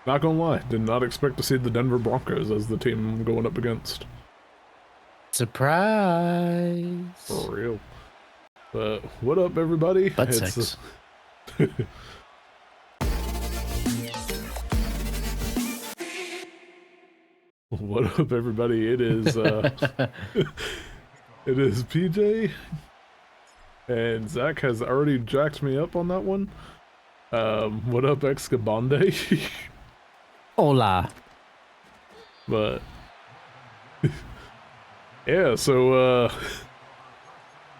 Not gonna lie, did not expect to see the Denver Broncos as the team I'm going up against. Surprise! For real. But what up, everybody? Butt sex. What up, everybody? It is it is PJ, and Zach has already jacked me up on that one. What up, Excabandai? Hola. But yeah, so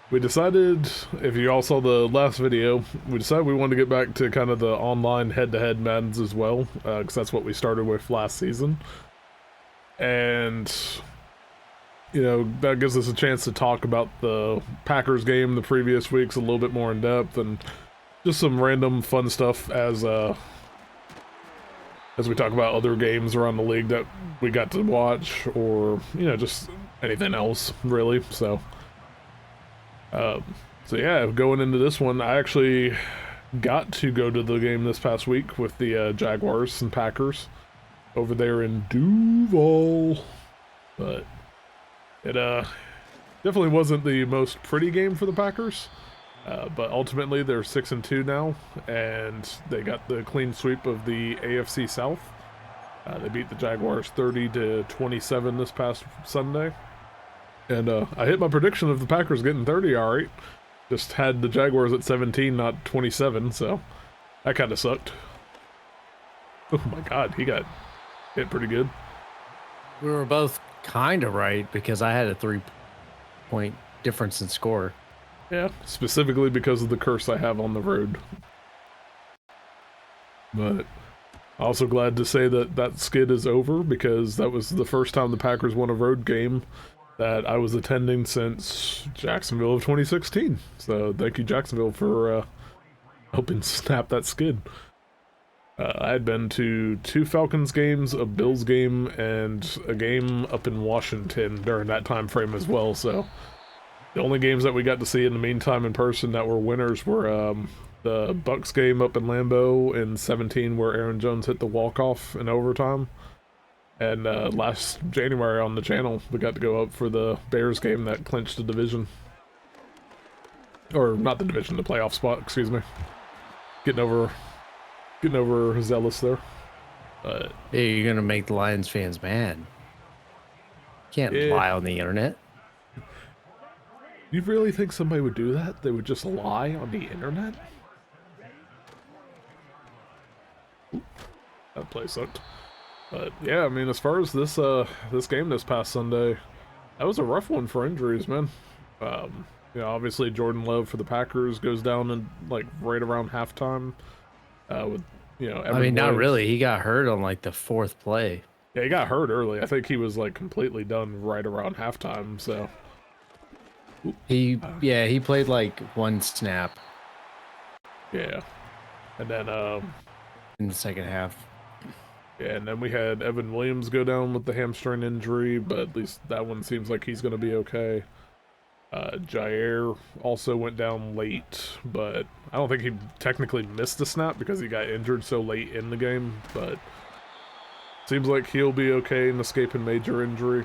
we decided, if you all saw the last video, we decided we wanted to get back to kind of the online head-to-head Maddens as well, because that's what we started with last season. And, you know, that gives us a chance to talk about the Packers game the previous weeks a little bit more in depth, and just some random fun stuff as we talk about other games around the league that we got to watch, or, you know, just anything else, really. So yeah, going into this one, I actually got to go to the game this past week with the Jaguars and Packers over there in Duval. But it definitely wasn't the most pretty game for the Packers. But ultimately, they're 6-2 now, and they got the clean sweep of the AFC South. They beat the Jaguars 30-27 this past Sunday. And I hit my prediction of the Packers getting 30, all right. Just had the Jaguars at 17, not 27, so that kind of sucked. Oh my god, he got hit pretty good. We were both kind of right because I had a 3-point difference in score. Yeah, specifically because of the curse I have on the road. But also glad to say that that skid is over, because that was the first time the Packers won a road game that I was attending since Jacksonville of 2016. So thank you, Jacksonville, for helping snap that skid. I had been to 2 Falcons games, a Bills game, and a game up in Washington during that time frame as well. So the only games that we got to see in the meantime in person that were winners were the Bucks game up in Lambeau in 17, where Aaron Jones hit the walk-off in overtime. And last January on the channel, we got to go up for the Bears game that clinched the division. Or not the division, the playoff spot, excuse me. Getting over zealous there. Hey, you're gonna make the Lions fans mad. Can't lie on the internet. You really think somebody would do that? They would just lie on the internet? Oop, that play sucked. But yeah, I mean, as far as this this game this past Sunday, that was a rough one for injuries, man. You know, obviously Jordan Love for the Packers goes down in like right around halftime. With, you know, I mean, not really. He got hurt on like the 4th play. Yeah, he got hurt early. I think he was like completely done right around halftime. So he played like 1 snap. Yeah, and then in the second half. Yeah, and then we had Evan Williams go down with the hamstring injury, but at least that one seems like he's going to be okay. Jair also went down late, but I don't think he technically missed the snap because he got injured so late in the game, but seems like he'll be okay in escaping major injury.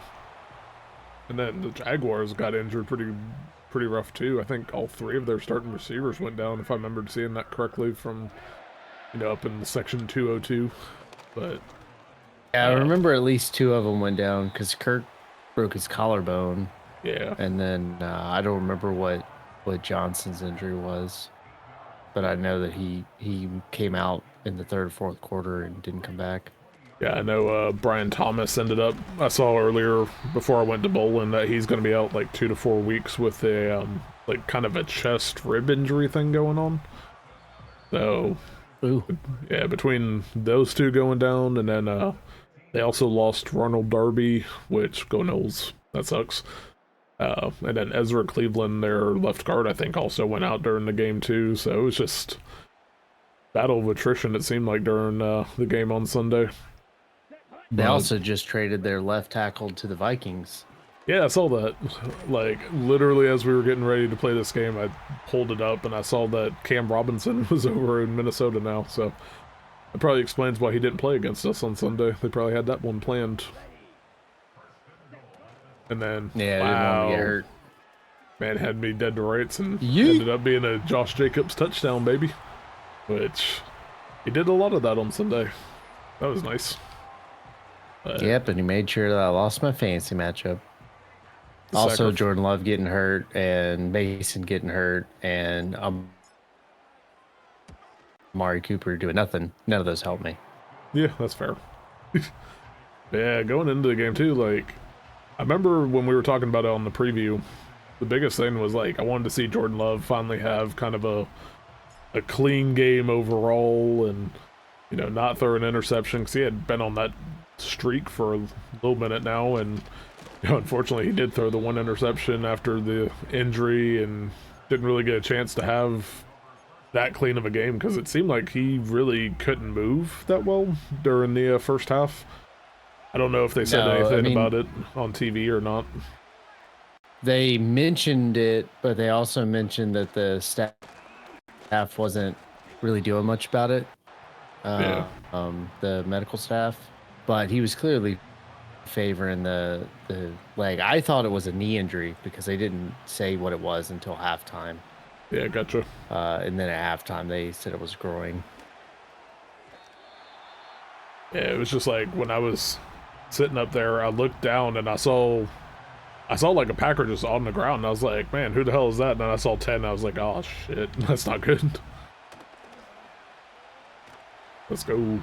And then the Jaguars got injured pretty rough too. I think all 3 of their starting receivers went down, if I remembered seeing that correctly, from, you know, up in section 202. But yeah, I remember at least 2 of them went down because Kirk broke his collarbone. Yeah. And then I don't remember what Johnson's injury was, but I know that he came out in the 3rd, 4th quarter and didn't come back. Yeah, I know Brian Thomas ended up, I saw earlier before I went to bowling that he's going to be out like 2 to 4 weeks with a like kind of a chest rib injury thing going on. So ooh. Yeah, between those 2 going down, and then they also lost Ronald Darby, which go Knowles, that sucks. And then Ezra Cleveland, their left guard, I think also went out during the game too. So it was just battle of attrition, it seemed like, during the game on Sunday. They also just traded their left tackle to the Vikings. Yeah, I saw that. Like, literally as we were getting ready to play this game, I pulled it up and I saw that Cam Robinson was over in Minnesota now. So That probably explains why he didn't play against us on Sunday. They probably had that one planned. And then, Yeah, I didn't want him to get wow, hurt. man had me dead to rights and Yeet. ended up being a Josh Jacobs touchdown, baby. Which, he did a lot of that on Sunday. That was nice. But Yep, and he made sure that I lost my fantasy matchup. Also, sacrifice. Jordan Love getting hurt and Mason getting hurt and Amari Cooper doing nothing. None of those helped me. Yeah, that's fair. Yeah, going into the game too, like, I remember when we were talking about it on the preview, the biggest thing was, like, I wanted to see Jordan Love finally have kind of a clean game overall and, you know, not throw an interception, because he had been on that streak for a little minute now, and, you know, unfortunately he did throw the one interception after the injury and didn't really get a chance to have that clean of a game, because it seemed like he really couldn't move that well during the first half. I don't know if they said No, I anything mean, about it on TV or not. they mentioned it, but they also mentioned that the staff wasn't really doing much about it. Yeah, The medical staff, but he was clearly favoring the leg. I thought it was a knee injury because they didn't say what it was until halftime. yeah, gotcha. And then at halftime they said it was groin. Yeah, it was just like when I was sitting up there, I looked down and I saw like a Packer just on the ground, and I was like, man, who the hell is that? And then I saw 10, and I was like, oh shit, that's not good. Let's go.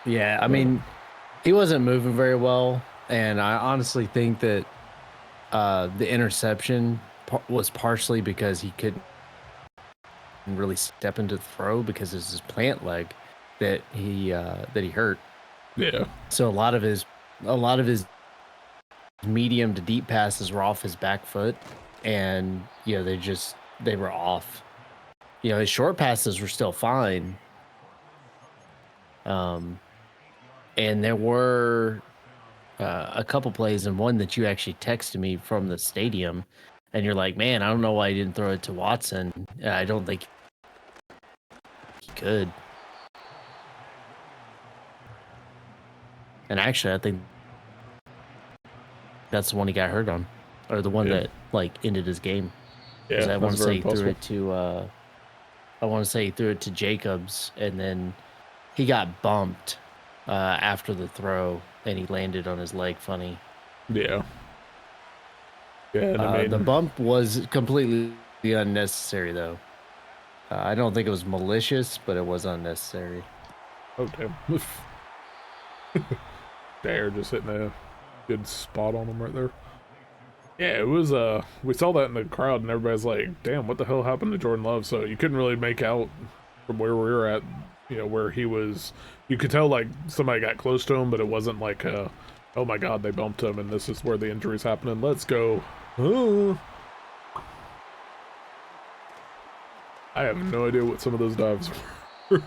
Yeah, I mean, he wasn't moving very well, and I honestly think that the interception was partially because he couldn't really step into the throw because it's his plant leg that he hurt. Yeah, So a lot of his medium to deep passes were off his back foot, and you know they were off. You know, his short passes were still fine. And there were a couple plays, and one that you actually texted me from the stadium, and you're like, man, I don't know why he didn't throw it to Watson. I don't think he could. And actually, I think that's the one he got hurt on, or the one yeah, that like ended his game. yeah. I want That's to say very he threw possible. it to. I want to say he threw it to Jacobs, and then he got bumped after the throw, and he landed on his leg funny. Yeah, yeah. And I The mean, bump was completely unnecessary, though. I don't think it was malicious, but it was unnecessary. oh damn, Dare just hitting a good spot on him right there. Yeah, it was. We saw that in the crowd, and everybody's like, "Damn, what the hell happened to Jordan Love?" So you couldn't really make out from where we were at, you know, where he was. You could tell like somebody got close to him, but it wasn't like, "Oh my God, they bumped him," and this is where the injury's happening. Let's go. I have no idea what some of those dives were.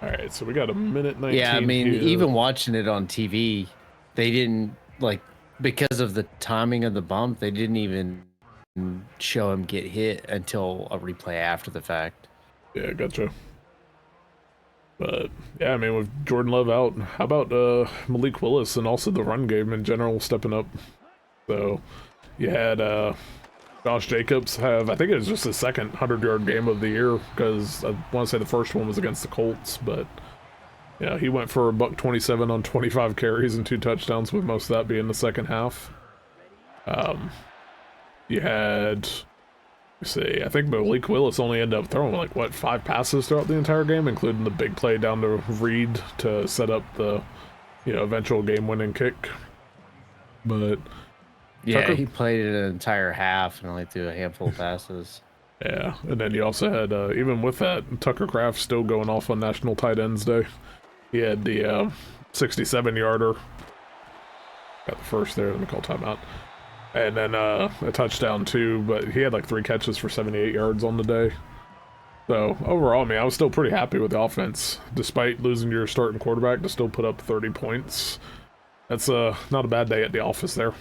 All right, so we got a minute 19. Yeah, I mean, here. even watching it on TV, they didn't like because of the timing of the bump. They didn't even show him get hit until a replay after the fact. Yeah, gotcha. But yeah, I mean, with Jordan Love out, how about Malik Willis and also the run game in general stepping up? So you had Josh Jacobs have, I think it was just his second 100-yard game of the year, because I want to say the first one was against the Colts, but yeah, he went for a $127 on 25 carries and 2 touchdowns, with most of that being the second half. You had, let's see, I think Malik Willis only ended up throwing like what 5 passes throughout the entire game, including the big play down to Reed to set up the, you know, eventual game-winning kick. But Yeah, Tucker, he played it an entire half and only threw a handful of passes. yeah, and then you also had, even with that, Tucker Kraft still going off on National Tight Ends Day. He had the 67-yarder. Got the first there. Let me call timeout. And then a touchdown too, but he had like 3 catches for 78 yards on the day. So overall, I mean, I was still pretty happy with the offense, despite losing your starting quarterback, to still put up 30 points. That's not a bad day at the office there.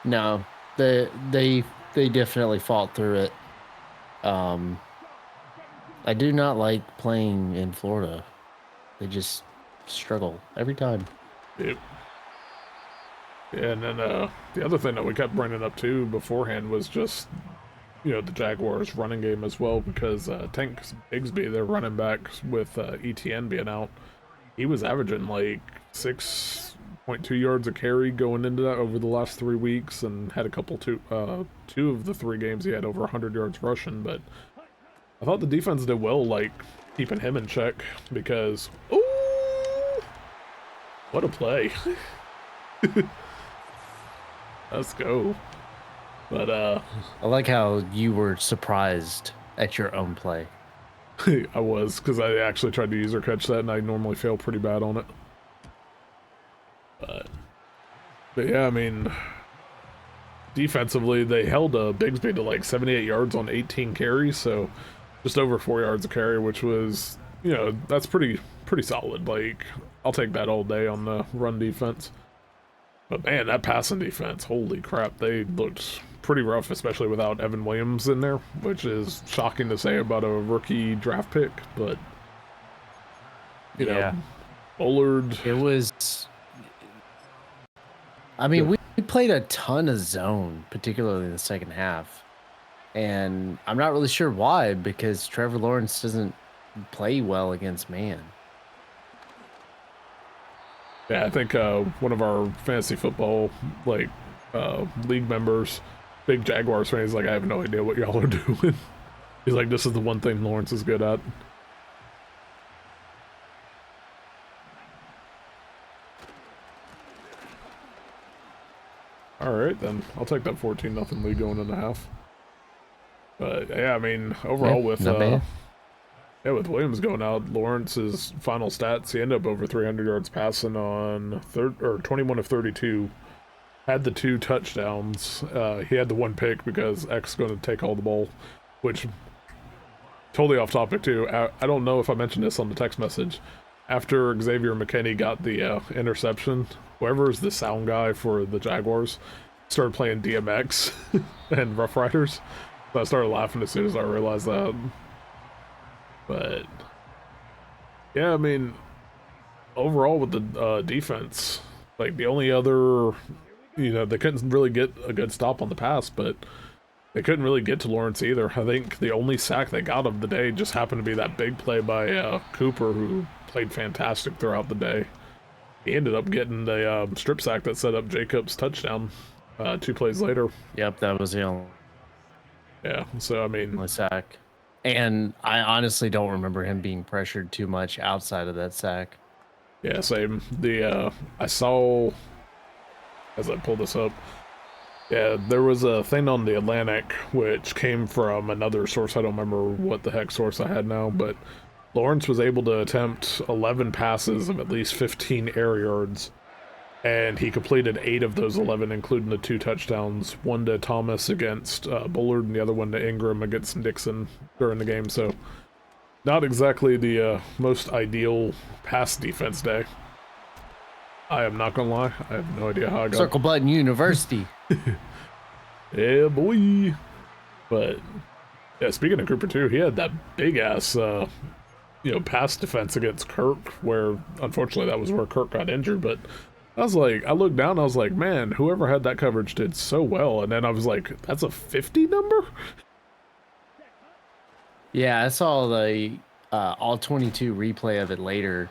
No, they definitely fought through it. I do not like playing in Florida. They just struggle every time. Yep. Yeah, and then the other thing that we kept bringing up too beforehand was just, the Jaguars running game as well, because Tank Bigsby, their running back with ETN being out, he was averaging like 6.2 yards a carry going into that over the last 3 weeks, and had two of the 3 games he had over 100 yards rushing. But I thought the defense did well, like keeping him in check, because ooh, what a play! Let's go. But I like how you were surprised at your own play. I was, because I actually tried to user catch that, and I normally fail pretty bad on it. But yeah, I mean, defensively, they held Bigsby to like 78 yards on 18 carries, so just over 4 yards a carry, which was, that's pretty solid. Like, I'll take that all day on the run defense. But man, that passing defense, holy crap, they looked pretty rough, especially without Evan Williams in there, which is shocking to say about a rookie draft pick, but you know, Bullard. It was. I mean, we played a ton of zone, particularly in the second half, and I'm not really sure why, because Trevor Lawrence doesn't play well against man. Yeah, I think one of our fantasy football league members, big Jaguars fan, he's like, I have no idea what y'all are doing. He's like, this is the one thing Lawrence is good at. All right, then I'll take that 14-0 lead going into half. But yeah, I mean, overall with with Williams going out, Lawrence's final stats, he ended up over 300 yards passing on 21 of 32. Had the 2 touchdowns. He had the 1 pick because X is going to take all the ball, which totally off topic too. I don't know if I mentioned this on the text message. After Xavier McKinney got the interception, whoever is the sound guy for the Jaguars started playing DMX and Rough Riders. So I started laughing as soon as I realized that. But yeah, I mean, overall with the defense, like the only other, they couldn't really get a good stop on the pass, but they couldn't really get to Lawrence either. I think the only sack they got of the day just happened to be that big play by Cooper, who played fantastic throughout the day. He ended up getting the strip sack that set up Jacobs' touchdown 2 plays later. Yep, that was the only. Yeah, so I mean, sack. And I honestly don't remember him being pressured too much outside of that sack. Yeah, same. I saw, as I pulled this up, yeah, there was a thing on the Atlantic, which came from another source. I don't remember what the heck source I had now, but Lawrence was able to attempt 11 passes of at least 15 air yards, and he completed 8 of those 11, including the 2 touchdowns, one to Thomas against Bullard and the other one to Ingram against Nixon during the game. So not exactly the most ideal pass defense day. I am not gonna lie, I have no idea how I got Circle Button University. Yeah, boy. But yeah, speaking of Cooper too, he had that big ass pass defense against Kirk, where unfortunately that was where Kirk got injured. But I looked down, I was like, man, whoever had that coverage did so well. And then I was like, that's a 50 number? Yeah, I saw the all 22 replay of it later,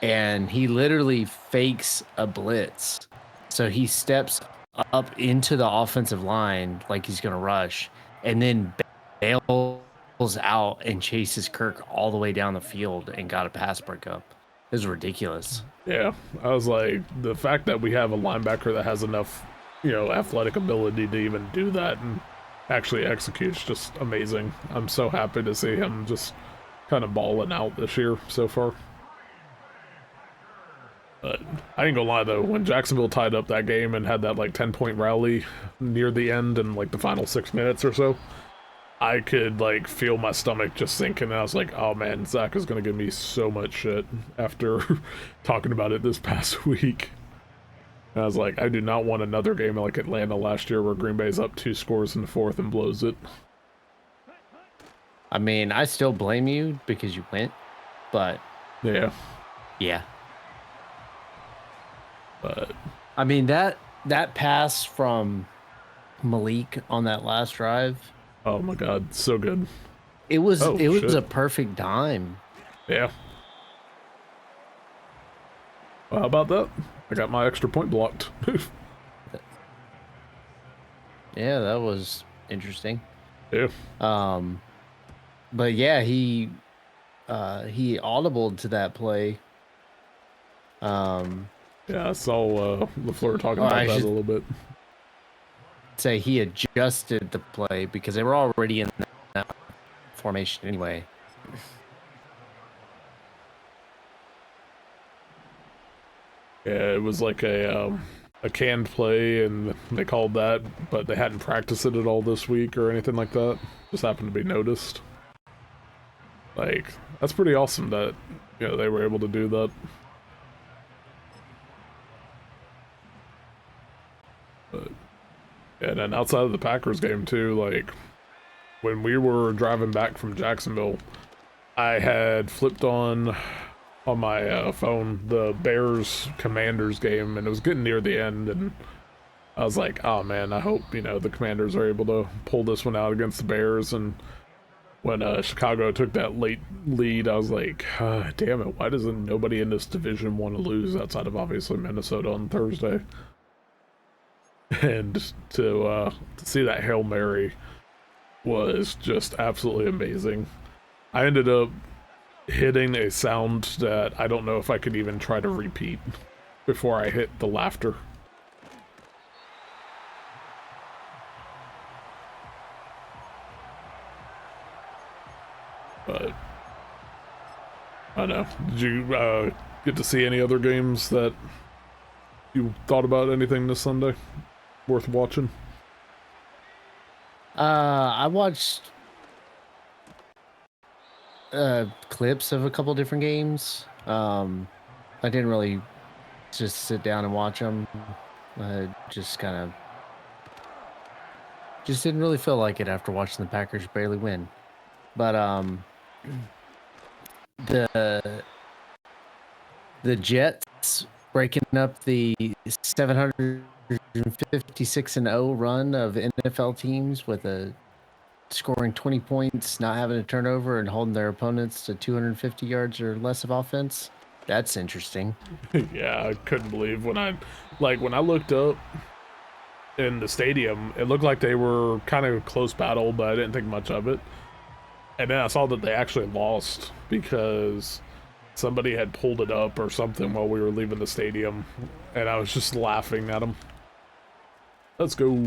and he literally fakes a blitz. So he steps up into the offensive line like he's going to rush, and then bails out and chases Kirk all the way down the field and got a pass breakup. It was ridiculous. Yeah, I was like, the fact that we have a linebacker that has enough, athletic ability to even do that and actually executes just amazing. I'm so happy to see him just kind of balling out this year so far. But I ain't gonna lie though, when Jacksonville tied up that game and had that like 10-point rally near the end and like the final 6 minutes or so, I could like feel my stomach just sinking. And I was like, oh man, Zach is gonna give me so much shit after talking about it this past week. And I was like, I do not want another game like Atlanta last year where Green Bay's up 2 scores in the 4th and blows it. I mean, I still blame you because you went, but Yeah. yeah. But I mean, that pass from Malik on that last drive, oh my God, so good. it was Oh shit. a perfect dime. Yeah. Well, how about that? I got my extra point blocked. Yeah, that was interesting. Yeah. But yeah, he audibled to that play. Yeah, I saw LaFleur talking Or about I that a should little bit. say he adjusted the play because they were already in that formation anyway. Yeah, it was like a canned play, and they called that, but they hadn't practiced it at all this week or anything like that. Just happened to be noticed. Like, that's pretty awesome that they were able to do that. But yeah, and then outside of the Packers game too, like when we were driving back from Jacksonville, I had flipped on my phone the Bears Commanders game, and it was getting near the end, and I was like, oh man, I hope the Commanders are able to pull this one out against the Bears. And when Chicago took that late lead, I was like, damn it, why doesn't nobody in this division want to lose outside of obviously Minnesota on Thursday? And to see that Hail Mary was just absolutely amazing. I ended up hitting a sound that I don't know if I could even try to repeat before I hit the laughter. But I don't know. Did you get to see any other games that you thought about anything this Sunday worth watching? I watched clips of a couple different games. I didn't really just sit down and watch them. Just kind of just didn't really feel like it after watching the Packers barely win. But the Jets breaking up the 756-0 run of NFL teams with a scoring 20 points, not having a turnover, and holding their opponents to 250 yards or less of offense. That's interesting. Yeah, I couldn't believe when I looked up in the stadium, it looked like they were kind of a close battle, but I didn't think much of it. And then I saw that they actually lost because somebody had pulled it up or something while we were leaving the stadium, and I was just laughing at them. Let's go.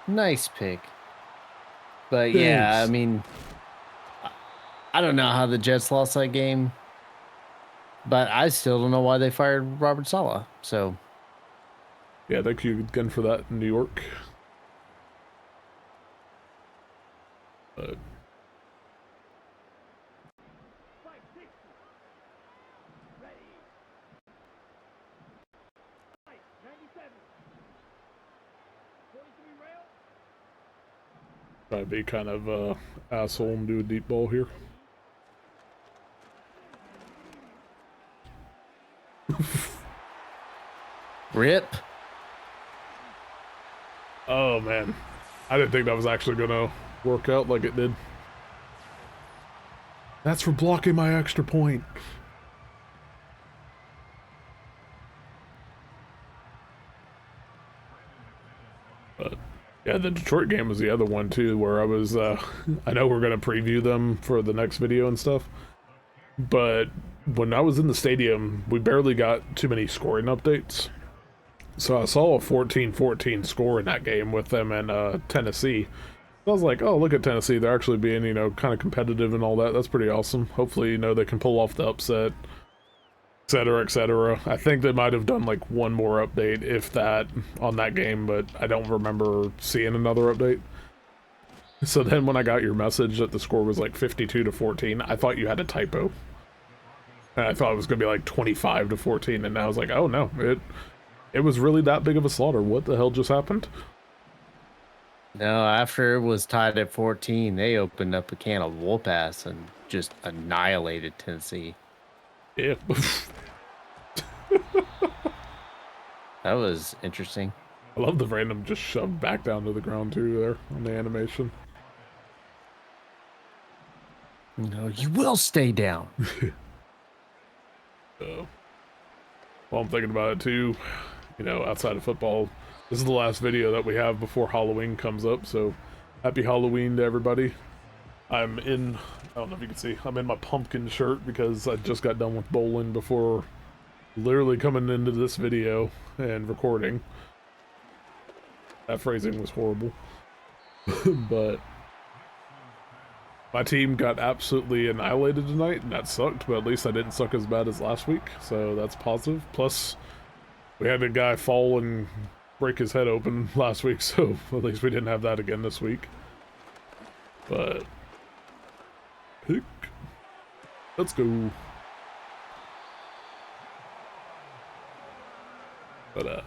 Nice pick. But yeah, Thanks. I mean, I don't know how the Jets lost that game, but I still don't know why they fired Robert Saleh. So Yeah, thank you again for that in New York. But try to be kind of asshole and do a deep ball here. rip. Oh man, I didn't think that was actually gonna work out like it did. That's for blocking my extra point. But yeah, the Detroit game was the other one too, where I was. I know we're gonna preview them for the next video and stuff, but when I was in the stadium, we barely got too many scoring updates. So I saw a 14-14 score in that game with them and Tennessee. I was like, oh, look at Tennessee. They're actually being, kind of competitive and all that. That's pretty awesome. Hopefully, they can pull off the upset, etc., etc. I think they might have done like one more update, if that, on that game, but I don't remember seeing another update. So then when I got your message that the score was like 52-14, I thought you had a typo. And I thought it was going to be like 25-14, and I was like, oh no, it was really that big of a slaughter. What the hell just happened? No, after it was tied at 14, they opened up a can of Wolpass and just annihilated Tennessee. Yeah. That was interesting. I love the random just shoved back down to the ground too there on the animation. No, you will stay down. Well, I'm thinking about it too, you know, outside of football. This is the last video that we have before Halloween comes up, so happy Halloween to everybody. I'm in, I don't know if you can see, I'm in my pumpkin shirt because I just got done with bowling before literally coming into this video and recording. That phrasing was horrible. But my team got absolutely annihilated tonight, and that sucked, but at least I didn't suck as bad as last week, so that's positive. Plus, we had a guy fall and break his head open last week, so at least we didn't have that again this week. But pick. Let's go. But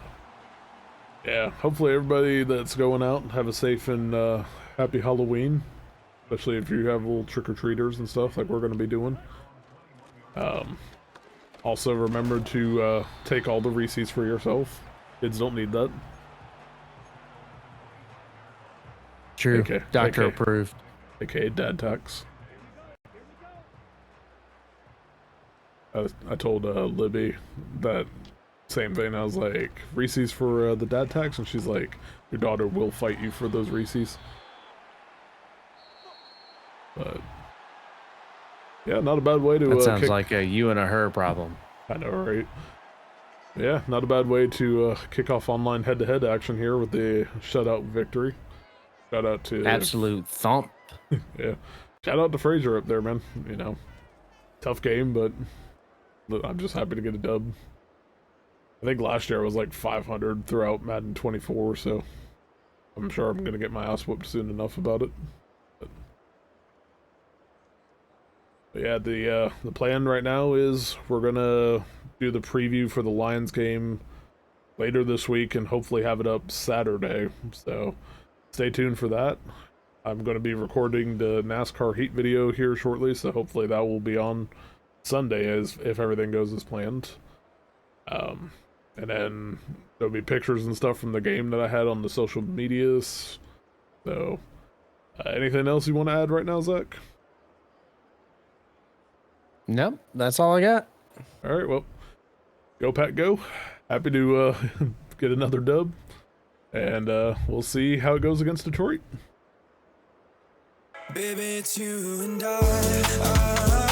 yeah, hopefully everybody that's going out have a safe and happy Halloween, especially if you have little trick-or-treaters and stuff like we're going to be doing. Also remember to take all the Reese's for yourself. Kids don't need that. True. Doctor approved. AKA dad tax. I told Libby that same thing. I was like, Reese's for the dad tax, and she's like, your daughter will fight you for those Reese's. But yeah, not a bad way to. That sounds like a you and a her problem. I know, right? Yeah, not a bad way to kick off online head-to-head action here with the shutout victory. Shout out to absolute thump. Yeah, shout out to Fraser up there, man. You know, tough game, but I'm just happy to get a dub. I think last year I was like 500 throughout Madden 24, so I'm sure I'm gonna get my ass whooped soon enough about it. But yeah, the plan right now is we're gonna do the preview for the Lions game later this week and hopefully have it up Saturday. So stay tuned for that. I'm going to be recording the NASCAR Heat video here shortly, so hopefully that will be on Sunday as if everything goes as planned. And then there'll be pictures and stuff from the game that I had on the social medias. So, anything else you want to add right now, Zach? Nope, that's all I got. All right, well, go Pack, go. Happy to get another dub, and we'll see how it goes against Detroit. Baby, it's you and I